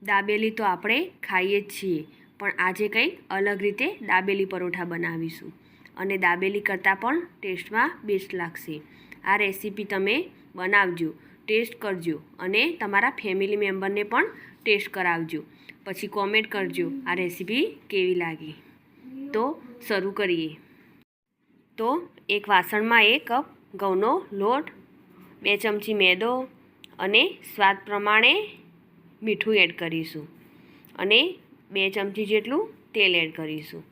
દાબેલી તો આપણે ખાઈએ જ છીએ, પણ આજે કંઈક અલગ રીતે દાબેલી પરોઠા બનાવીશું અને દાબેલી કરતાં પણ ટેસ્ટમાં બેસ્ટ લાગશે. આ રેસીપી તમે બનાવજો, ટેસ્ટ કરજો અને તમારા ફેમિલી મેમ્બરને પણ ટેસ્ટ કરાવજો. પછી કોમેન્ટ કરજો આ રેસીપી કેવી લાગી. તો શરૂ કરીએ. તો એક વાસણમાં 1 કપ ઘઉંનો લોટ, 2 ચમચી મેદો અને સ્વાદ પ્રમાણે મીઠું એડ કરીશું અને 2 ચમચી જેટલું તેલ એડ કરીશું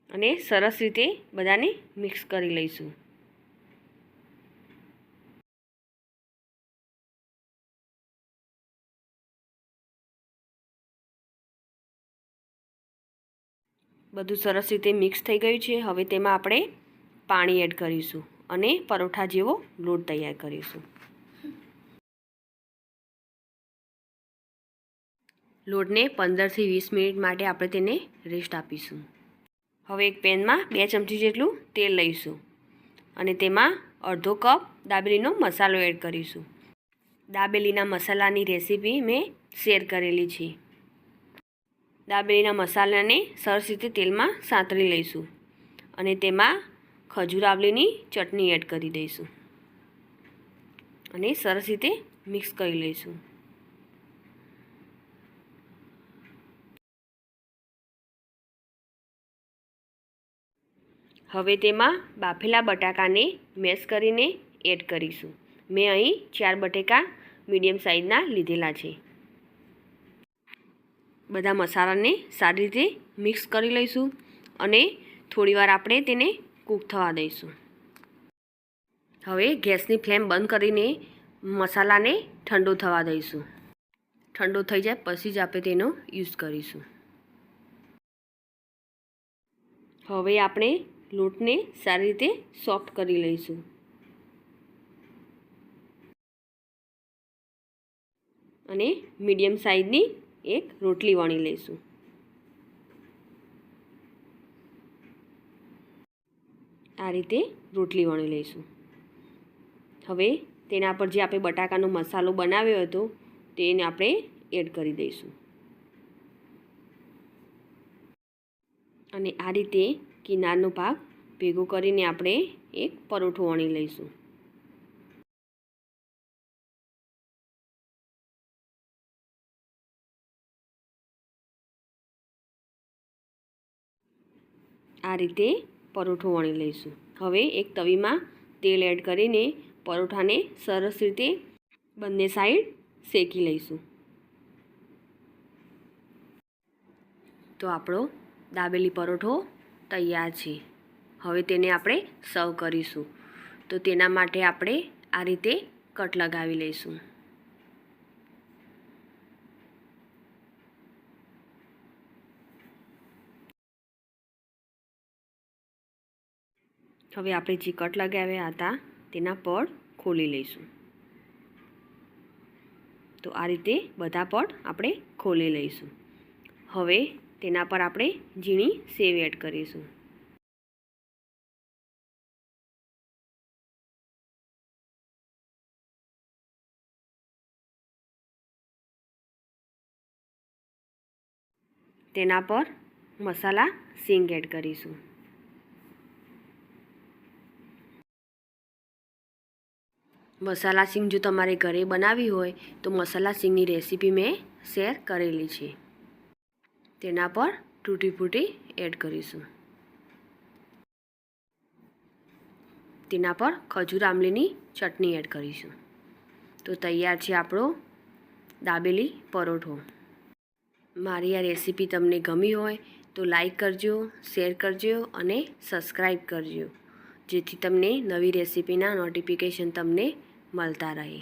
અને સરસ રીતે બધાને મિક્સ કરી લઈશું. બધું સરસ રીતે મિક્સ થઈ ગયું છે. હવે તેમાં આપણે પાણી એડ કરીશું અને પરોઠા જેવો લોટ તૈયાર કરીશું. લોટને 15 થી 20 મિનિટ માટે આપણે તેને રેસ્ટ આપીશું. હવે એક પેનમાં 2 ચમચી જેટલું તેલ લઈશું અને તેમાં અડધો કપ દાબેલીનો મસાલો એડ કરીશું. દાબેલીના મસાલાની રેસીપી મેં શેર કરેલી છે. દાબેલીના મસાલાને સરસ રીતે તેલમાં સાંતળી લઈશું અને તેમાં ખજૂર આંબલીની ચટણી એડ કરી દઈશું અને સરસ રીતે મિક્સ કરી લઈશું. હવે તેમાં બાફેલા બટાકાને મેશ કરીને એડ કરીશું. મેં અહીં 4 બટેકા મીડિયમ સાઇઝના લીધેલા છે. બધા મસાલાને સારી રીતે મિક્સ કરી લઈશું અને થોડીવાર આપણે તેને કૂક થવા દઈશું. હવે ગેસની ફ્લેમ બંધ કરીને મસાલાને ઠંડો થવા દઈશું. ઠંડો થઈ જાય પછી જ આપણે તેનો યુઝ કરીશું. હવે આપણે લોટને સારી રીતે સોફ્ટ કરી લઈશું અને મીડિયમ સાઇઝની એક રોટલી વણી લઈશું. આ રીતે રોટલી વણી લઈશું. હવે તેના પર જે આપણે બટાકાનો મસાલો બનાવ્યો હતો તેને આપણે એડ કરી દઈશું અને આ રીતે કિનારનો ભાગ ભેગો કરીને આપણે એક પરોઠો વણી લઈશું. આ રીતે પરોઠો વણી લઈશું. હવે એક તવીમાં તેલ એડ કરીને પરોઠાને સરસ રીતે બંને સાઈડ શેકી લઈશું. તો આપણો દાબેલી પરોઠો તૈયાર છે. હવે તેને આપણે સર્વ કરીશું. તો તેના માટે આપણે આ રીતે કટ લગાવી લઈશું. હવે આપણે જે કટ લગાવ્યા હતા તેના પડ ખોલી લઈશું. તો આ રીતે બધા પડ આપણે ખોલી લઈશું. હવે તેના પર આપણે ઝીણી સેવ એડ કરીશું. તેના પર મસાલા સિંગ એડ કરીશું. મસાલા સિંગ જો તમારે ઘરે બનાવી હોય તો મસાલા સિંગની રેસીપી મેં શેર કરેલી છે. તેના પર તૂટી ફૂટી એડ કરીશું. તેના પર ખજૂર આંબલીની ચટણી એડ કરીશું. તો તૈયાર છે આપણો દાબેલી પરોઠો. મારી આ રેસીપી તમને ગમી હોય તો લાઈક કરજો, શેર કરજો અને સબસ્ક્રાઈબ કરજો, જેથી તમને નવી રેસીપીના નોટિફિકેશન તમને મળતા રહે.